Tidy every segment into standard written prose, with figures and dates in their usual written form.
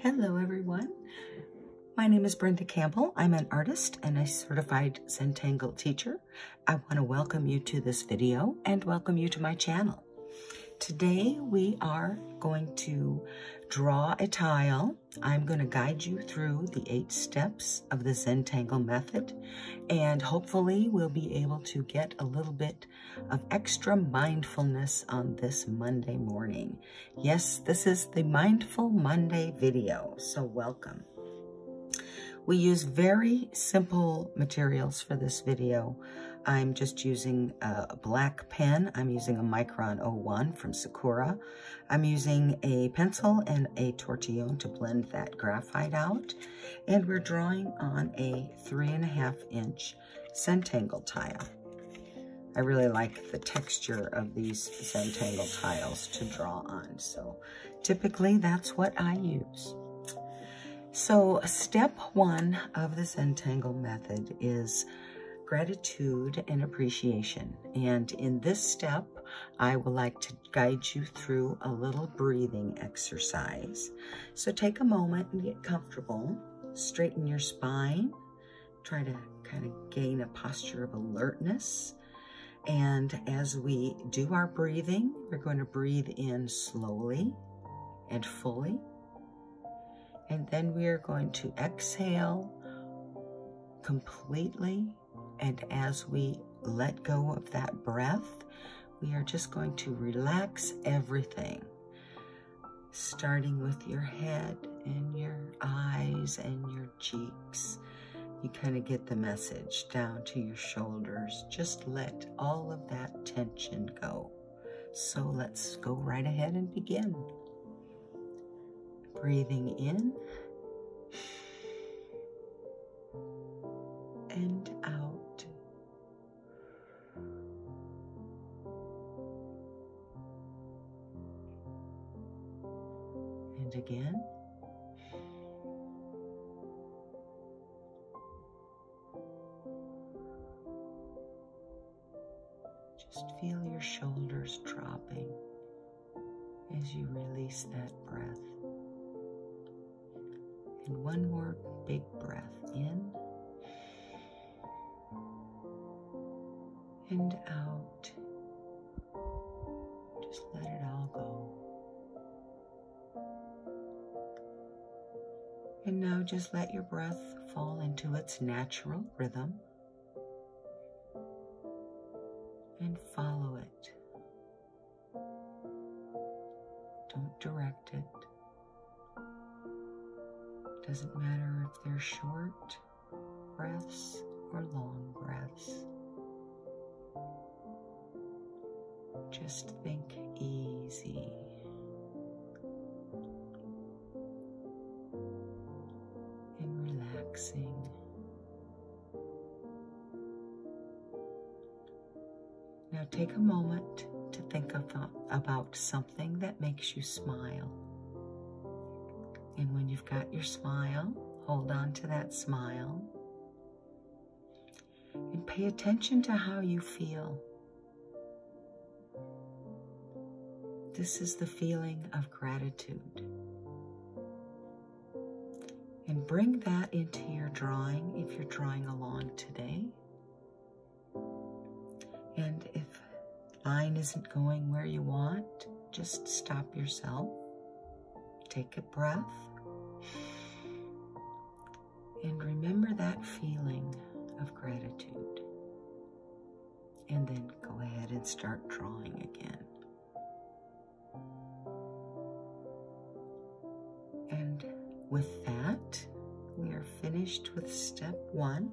Hello everyone, my name is Brenda Campbell. I'm an artist and a certified Zentangle teacher. I want to welcome you to this video and welcome you to my channel. Today we are going to draw a tile. I'm going to guide you through the 8 steps of the Zentangle Method, and hopefully we'll be able to get a little bit of extra mindfulness on this Monday morning. Yes, this is the Mindful Monday video, so welcome. We use very simple materials for this video. I'm just using a black pen. I'm using a Micron 01 from Sakura. I'm using a pencil and a tortillon to blend that graphite out. And we're drawing on a 3.5-inch Zentangle tile. I really like the texture of these Zentangle tiles to draw on. So typically that's what I use. So step 1 of the Zentangle Method is gratitude and appreciation. And in this step, I would like to guide you through a little breathing exercise. So take a moment and get comfortable. Straighten your spine. Try to kind of gain a posture of alertness. And as we do our breathing, we're going to breathe in slowly and fully. And then we are going to exhale completely. And as we let go of that breath, we are just going to relax everything, starting with your head and your eyes and your cheeks. You kind of get the message down to your shoulders. Just let all of that tension go. So let's go right ahead and begin. Breathing in and out. And again. Just feel your shoulders dropping as you release that breath. And one more big breath in and out. Just let it all go. And now just let your breath fall into its natural rhythm and follow it. Don't direct it. Doesn't matter if they're short breaths or long breaths. Just think easy. And relaxing. Now take a moment to think about something that makes you smile. And when you've got your smile, hold on to that smile and pay attention to how you feel. This is the feeling of gratitude. And bring that into your drawing if you're drawing along today. And if line isn't going where you want, just stop yourself. Take a breath. And remember that feeling of gratitude. And then go ahead and start drawing again. And with that, we are finished with step 1.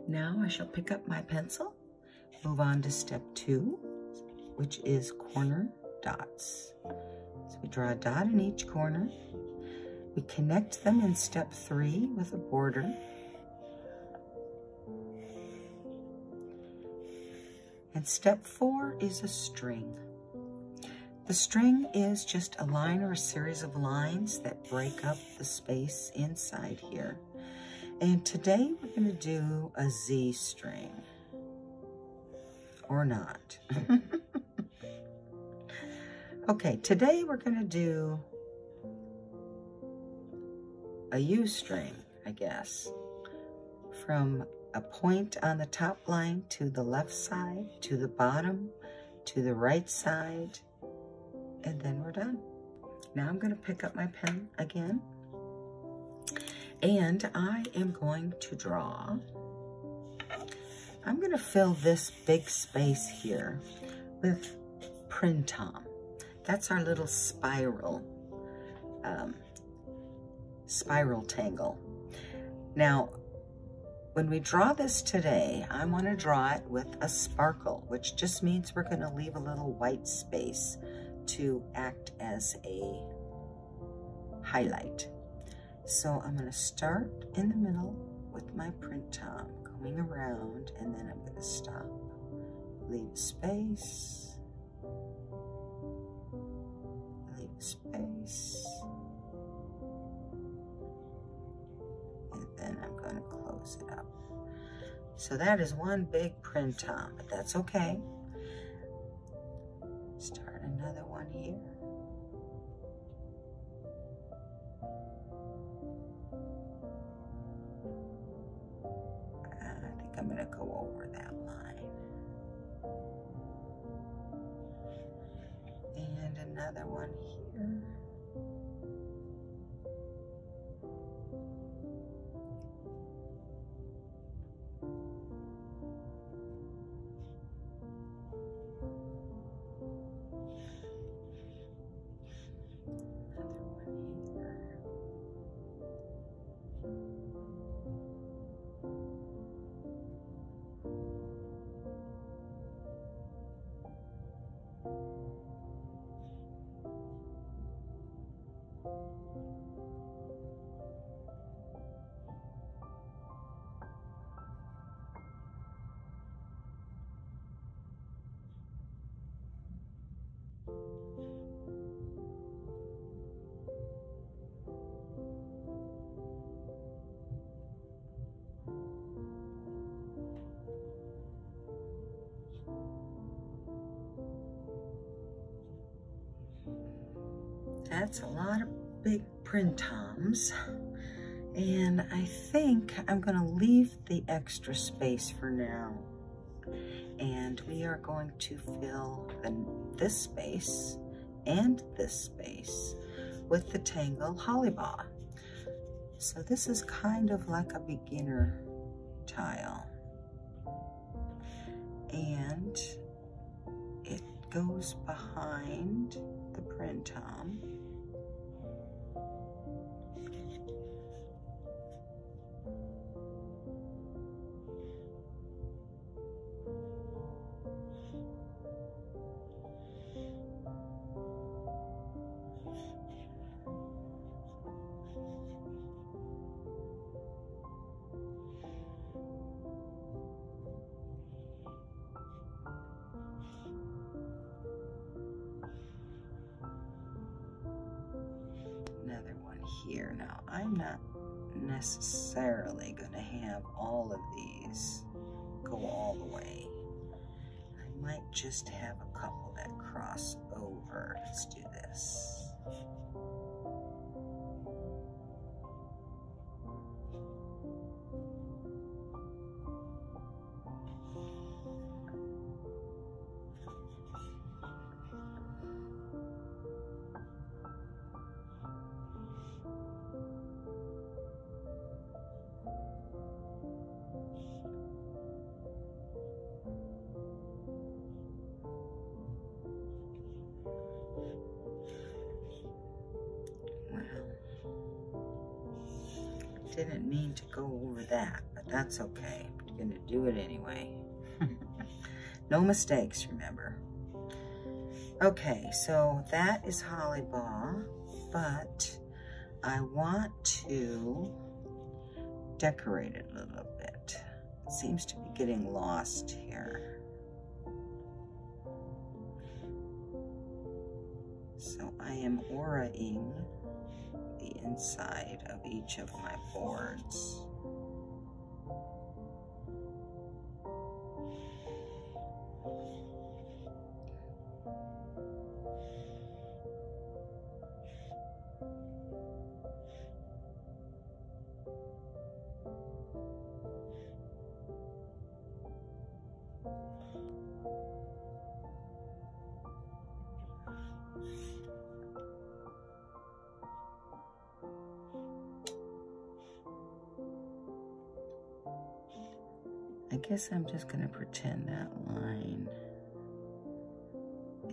Now I shall pick up my pencil, move on to step 2, which is corner dots. So we draw a dot in each corner. We connect them in step 3 with a border. And step 4 is a string. The string is just a line or a series of lines that break up the space inside here. And today we're going to do a Z string. Or not. Okay, today we're going to do a U-string, I guess, from a point on the top line to the left side, to the bottom, to the right side, and then we're done. Now I'm going to pick up my pen again, and I am going to draw. I'm going to fill this big space here with printom. That's our little spiral tangle. Now, when we draw this today, I want to draw it with a sparkle, which just means we're going to leave a little white space to act as a highlight. So I'm going to start in the middle with my printom, going around, and then I'm going to stop, leave space, leave space, and then I'm going to close it up. So that is one big printom, but that's okay. Start another one here. I think I'm going to go over that line. And another one here. That's a lot of big printoms, and I think I'm going to leave the extra space for now, and we are going to fill this space and this space with the Tangle Hollybaugh. So this is kind of like a beginner tile, and it goes behind the printom. Another one here. Now, I'm not necessarily going to have all of these go all the way. I might just have a couple that cross over. Let's do this. Didn't mean to go over that, but that's okay. I'm gonna do it anyway. No mistakes, remember. Okay, so that is Hollybaugh, but I want to decorate it a little bit. It seems to be getting lost here. So I am auraing the inside of each of my boards. guess I'm just going to pretend that line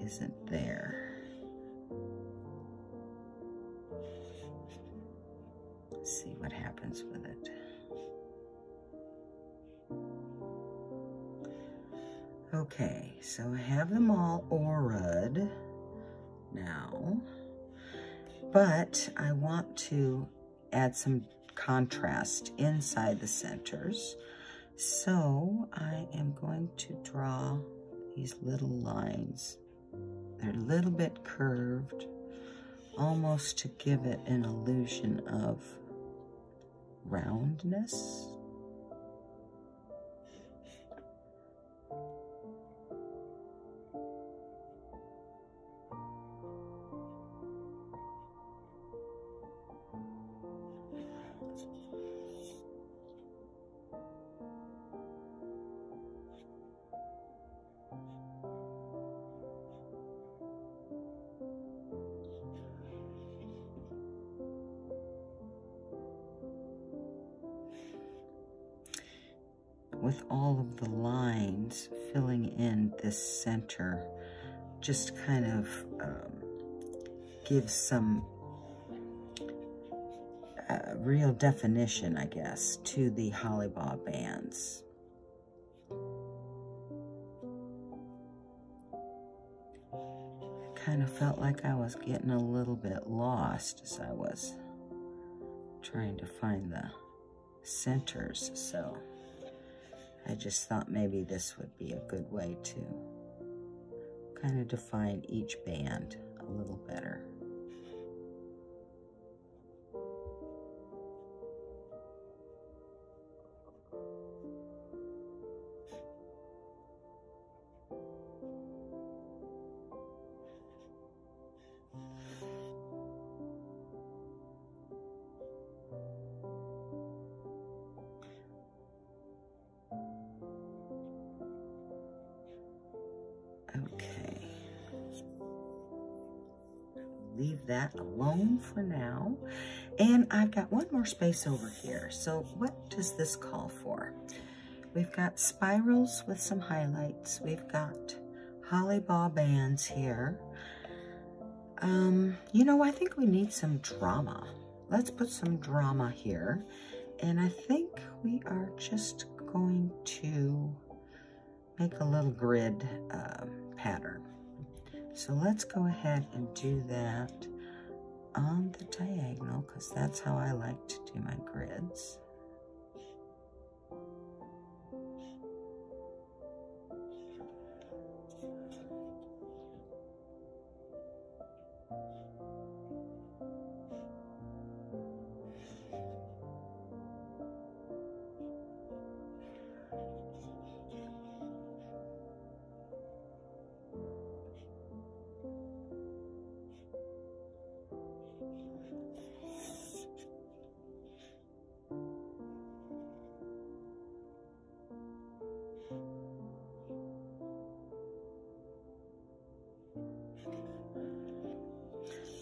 isn't there. Let's see what happens with it. Okay, so I have them all aura'd now, but I want to add some contrast inside the centers. So I am going to draw these little lines. They're a little bit curved, almost to give it an illusion of roundness. With all of the lines filling in this center, just kind of gives some real definition, I guess, to the hollybaw bands. Kind of felt like I was getting a little bit lost as I was trying to find the centers, so I just thought maybe this would be a good way to kind of define each band a little better. Okay, leave that alone for now. And I've got one more space over here. So what does this call for? We've got spirals with some highlights. We've got hollybaw bands here. You know, I think we need some drama. Let's put some drama here. And I think we are just going to make a little grid pattern. So let's go ahead and do that on the diagonal, because that's how I like to do my grids.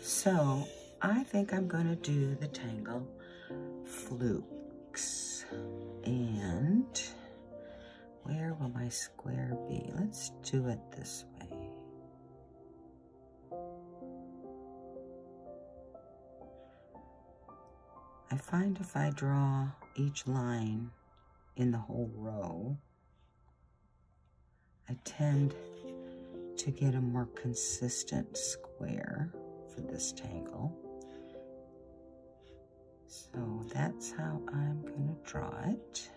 So I think I'm going to do the tangle flukes. And where will my square be? Let's do it this way. I find if I draw each line in the whole row, I tend to get a more consistent square for this tangle. So that's how I'm going to draw it.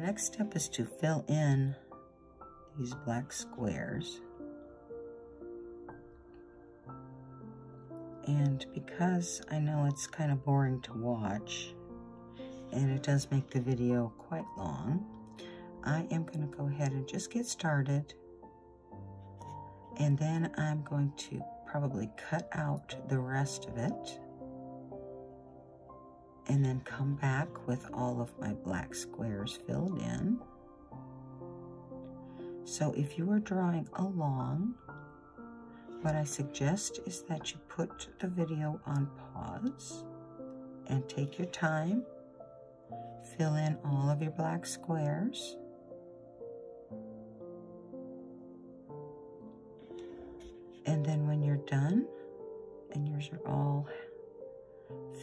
next step is to fill in these black squares. And because I know it's kind of boring to watch, and it does make the video quite long, I am going to go ahead and just get started. And then I'm going to probably cut out the rest of it. And then come back with all of my black squares filled in. So if you are drawing along, what I suggest is that you put the video on pause and take your time, fill in all of your black squares. And then when you're done, and yours are all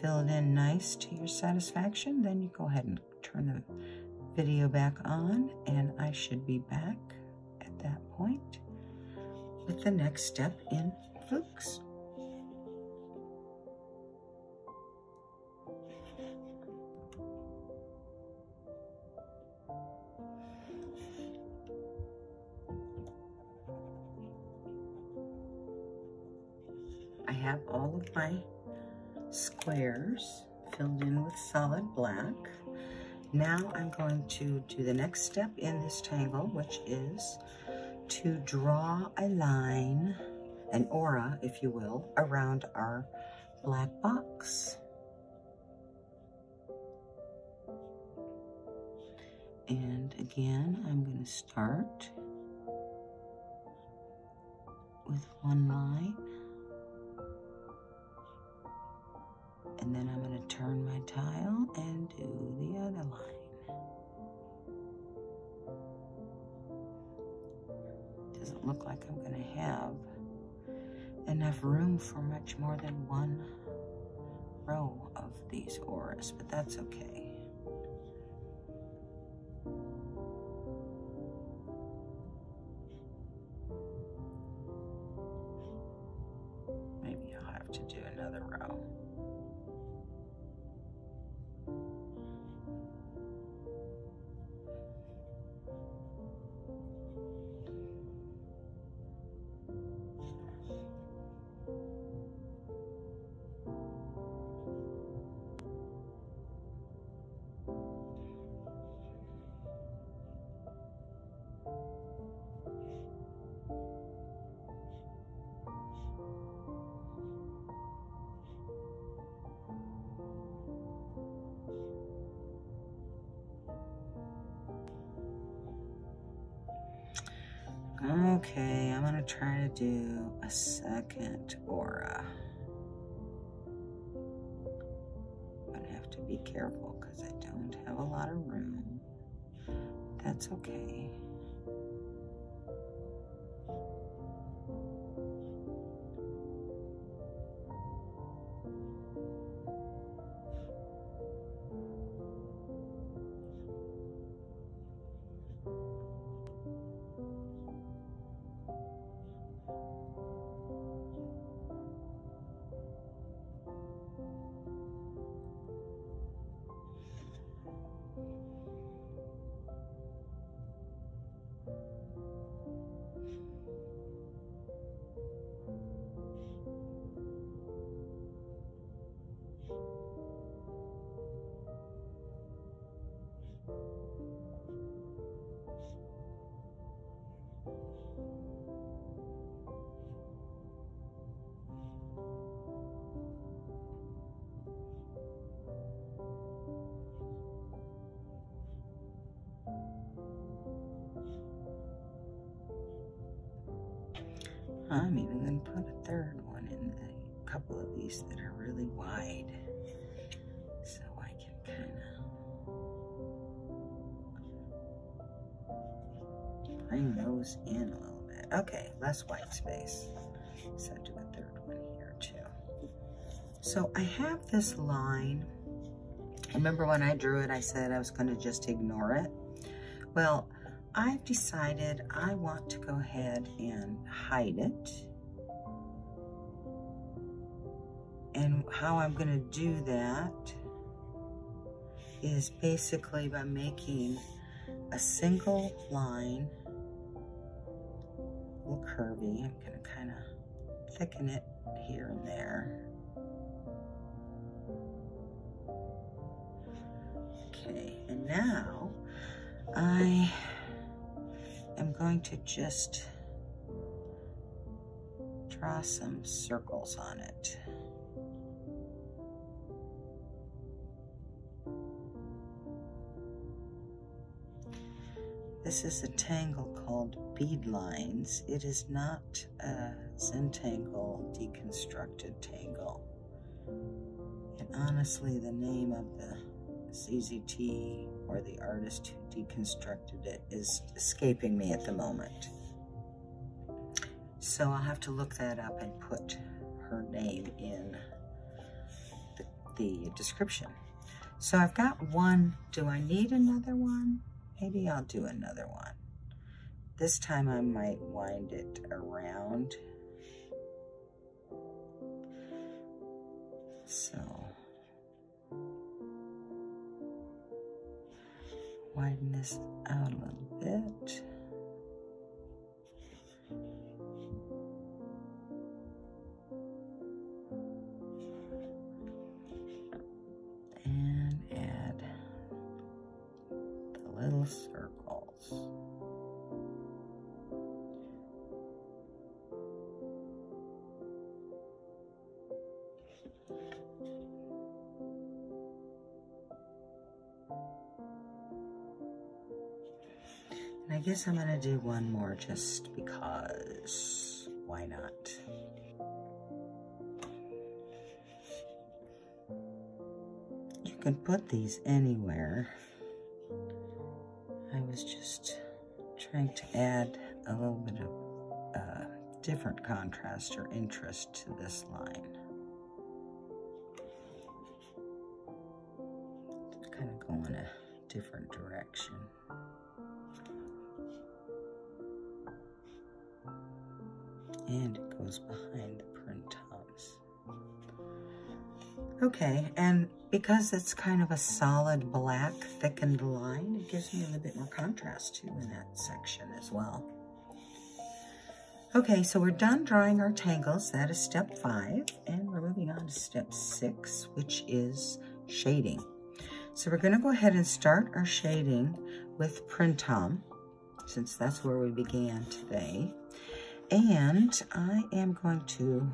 filled in nice to your satisfaction, then you go ahead and turn the video back on, and I should be back at that point with the next step in flukes. I have all of my squares filled in with solid black. Now I'm going to do the next step in this tangle, which is to draw a line, an aura, if you will, around our black box. And again, I'm going to start with one line. And then I'm going to turn my tile and do the other line. Doesn't look like I'm going to have enough room for much more than one row of these auras, but that's okay. Maybe I'll have to do another row. Okay, I'm gonna try to do a second aura. I'm gonna have to be careful because I don't have a lot of room. That's okay. I'm even going to put a third one in a couple of these that are really wide, so I can kind of bring those in a little bit. Okay, less white space, so do a third one here too. So I have this line. Remember when I drew it, I said I was going to just ignore it? Well, I've decided I want to go ahead and hide it. And how I'm going to do that is basically by making a single line, a little curvy. I'm going to kind of thicken it here and there. Okay, and now I am going to just draw some circles on it. This is a tangle called bead lines. It is not a Zentangle deconstructed tangle. And honestly, the name of the CZT or the artist who deconstructed it is escaping me at the moment. So I'll have to look that up and put her name in the description. So I've got one. Do I need another one? Maybe I'll do another one. This time I might wind it around. So widen this out a little bit. And add the little circles. And I guess I'm gonna do one more just because, why not? You can put these anywhere. I was just trying to add a little bit of different contrast or interest to this line. To kind of go in a different direction. And it goes behind the print toms. Okay, and because it's kind of a solid black thickened line, it gives me a little bit more contrast too in that section as well. Okay, so we're done drawing our tangles. That is step 5, and we're moving on to step 6, which is shading. So we're going to go ahead and start our shading with print tom, since that's where we began today. And I am going to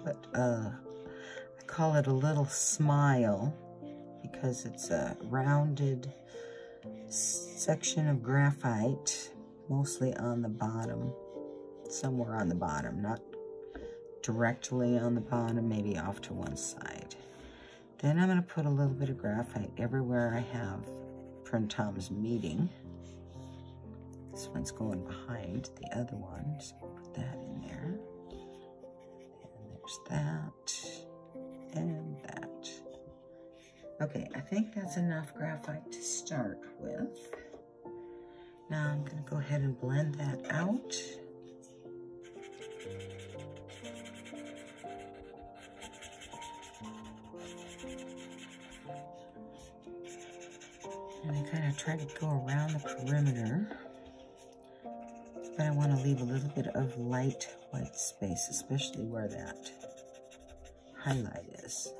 put I call it a little smile, because it's a rounded section of graphite, mostly on the bottom, somewhere on the bottom, not directly on the bottom, maybe off to one side. Then I'm going to put a little bit of graphite everywhere I have print toms meeting. This one's going behind the other one, so I'll put that in there. And there's that, and that. Okay, I think that's enough graphite to start with. Now I'm going to go ahead and blend that out. And I kind of try to go around the perimeter, but I want to leave a little bit of light white space, especially where that highlight is.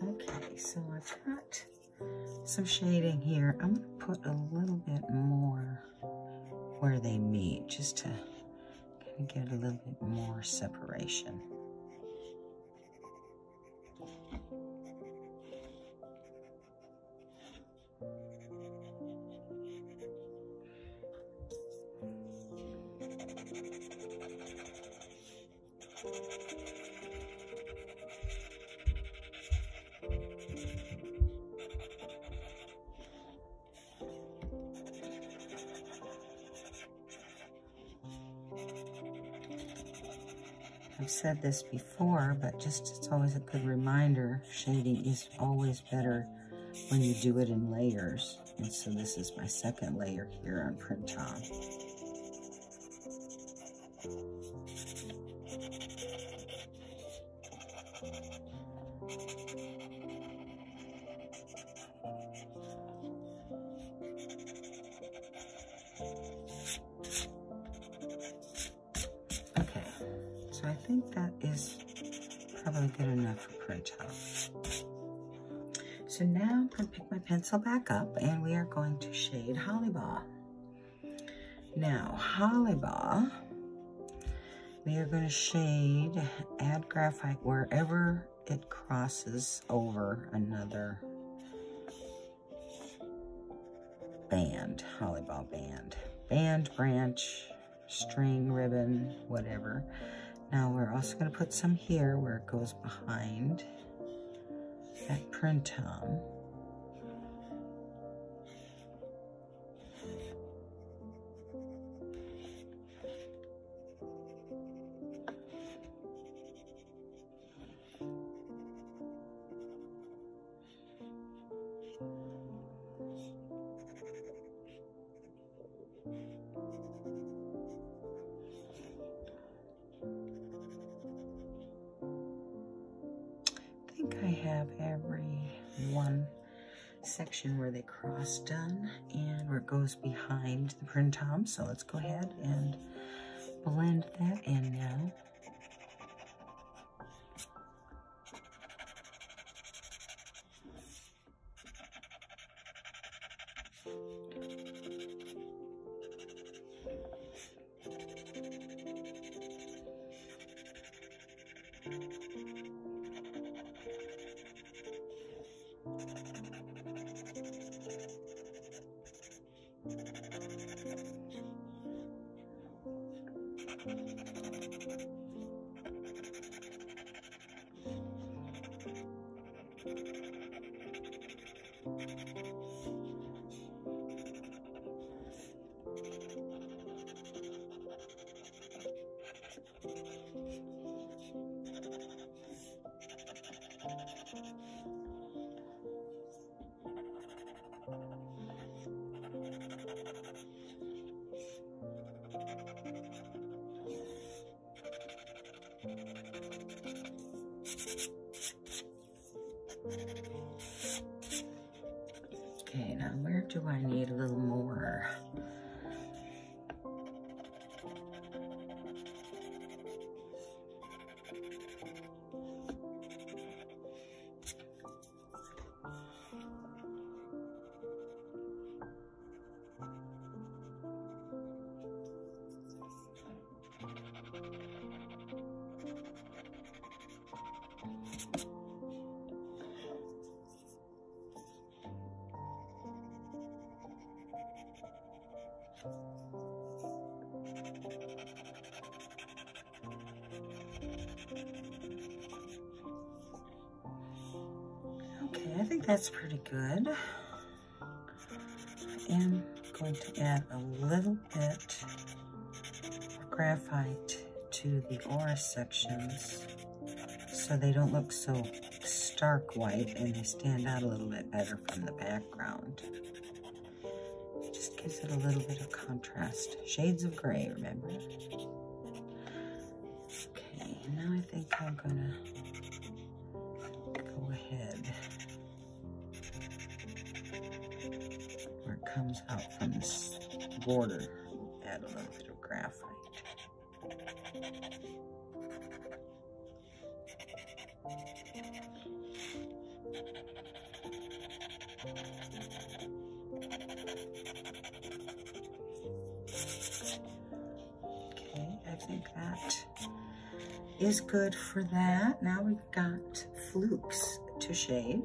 Okay, so I've got some shading here. I'm going to put a little bit more where they meet, just to kind of get a little bit more separation. I've said this before, but just it's always a good reminder, shading is always better when you do it in layers. And so this is my second layer here on Print On. I think that is probably good enough for Print On. So now I'm going to pick my pencil back up and we are going to shade Hollybaugh. Now, Hollybaugh, we are going to shade, add graphite wherever it crosses over another band, Hollybaugh band. Band, branch, string, ribbon, whatever. Now we're also going to put some here where it goes behind that Print On. I have every one section where they cross done and where it goes behind the Print On. So let's go ahead and blend that in now. Okay, now where do I need a little more? Okay, I think that's pretty good. I am going to add a little bit of graphite to the aura sections so they don't look so stark white and they stand out a little bit better from the background. Just gives it a little bit of contrast. Shades of gray, remember? Okay, now I think I'm gonna go ahead where it comes out from this border. Add a little bit of graphite. Okay, I think that is good for that. Now we've got flukes to shade.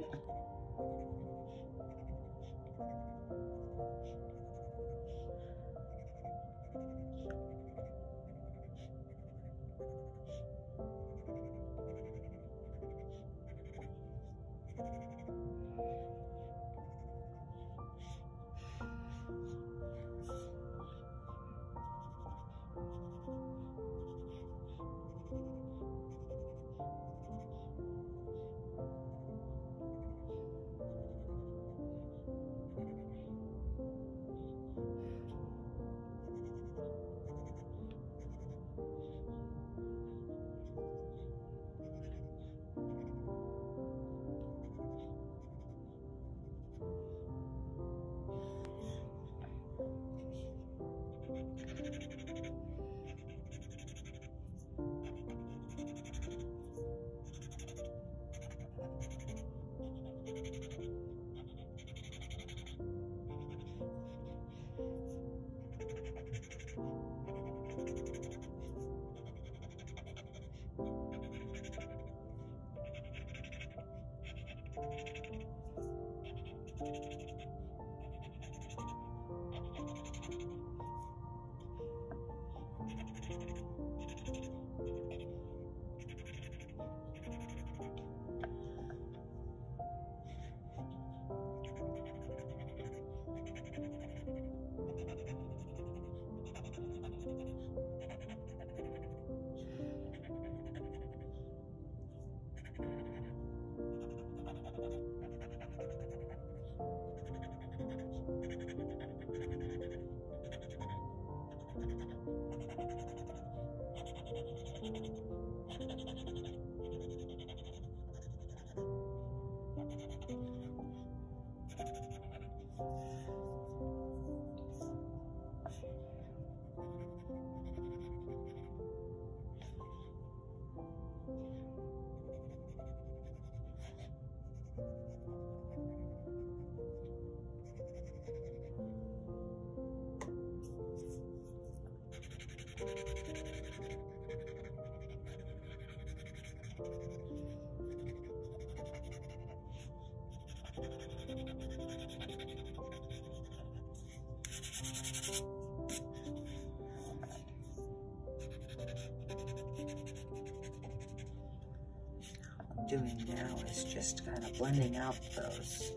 Doing now is just kind of blending out those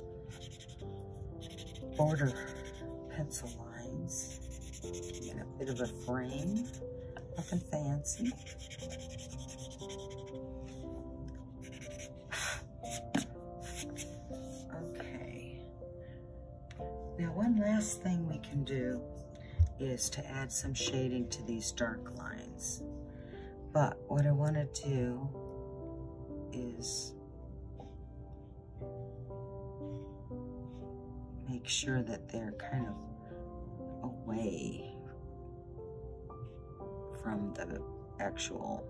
border pencil lines. Get a bit of a frame, nothing fancy. Okay. Now one last thing we can do is to add some shading to these dark lines. But what I want to do is make sure that they're kind of away from the actual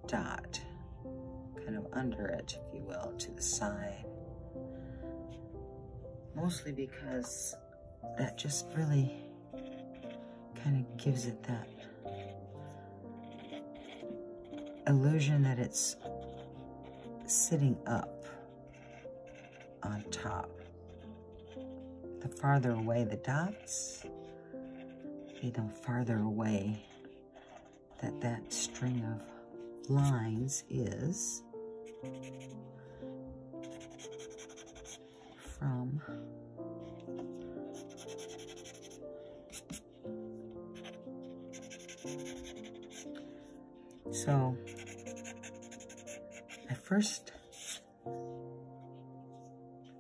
dot, kind of under it, if you will, to the side. Mostly because that just really kind of gives it that illusion that it's sitting up on top. The farther away the dots, the farther away that string of lines is from so I first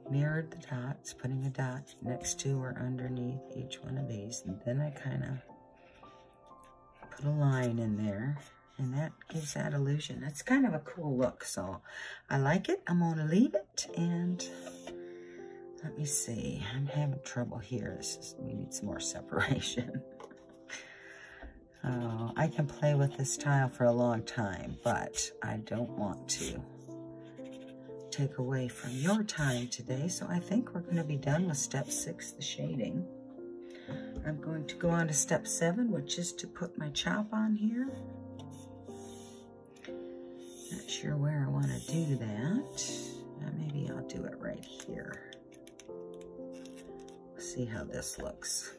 mirrored the dots, putting a dot next to or underneath each one of these. And then I kind of put a line in there, and that gives that illusion. That's kind of a cool look, so I like it. I'm going to leave it, and let me see. I'm having trouble here. We need some more separation. I can play with this tile for a long time, but I don't want to take away from your time today, so I think we're going to be done with step 6, the shading. I'm going to go on to step 7, which is to put my chop on here. Not sure where I want to do that. Maybe I'll do it right here. See how this looks.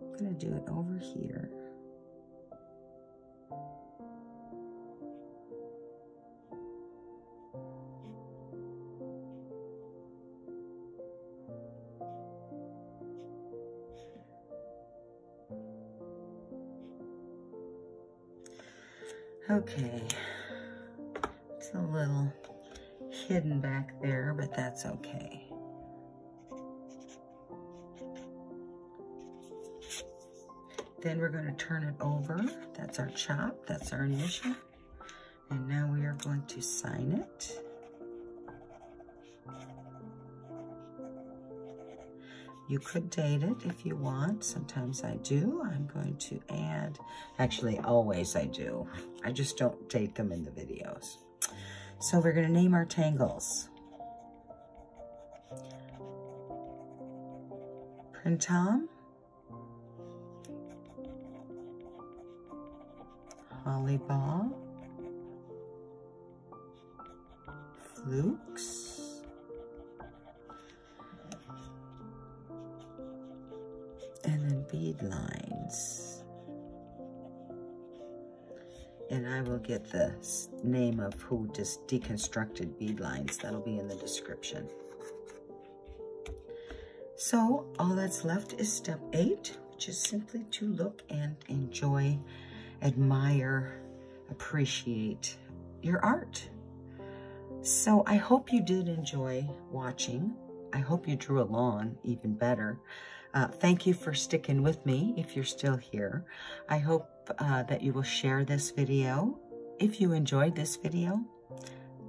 I'm going to do it over here. Okay, it's a little hidden back there, but that's okay. Then we're going to turn it over. That's our chop, that's our initial. And now we are going to sign it. You could date it if you want. Sometimes I do. I'm going to add, actually always I do. I just don't date them in the videos. So we're going to name our tangles. Printemps, Holly-ball, Flukes, and then bead lines. And I will get the name of who just deconstructed bead lines. That'll be in the description. So all that's left is step 8, which is simply to look and enjoy, admire, appreciate your art. So I hope you did enjoy watching. I hope you drew along even better. Thank you for sticking with me if you're still here. I hope that you will share this video. If you enjoyed this video,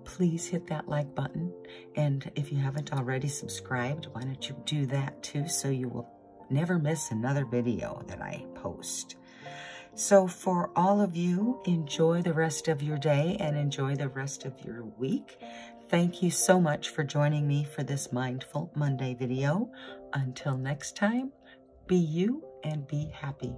please hit that like button. And if you haven't already subscribed, why don't you do that too, so you will never miss another video that I post. So for all of you, enjoy the rest of your day and enjoy the rest of your week. Thank you so much for joining me for this Mindful Monday video. Until next time, be you and be happy.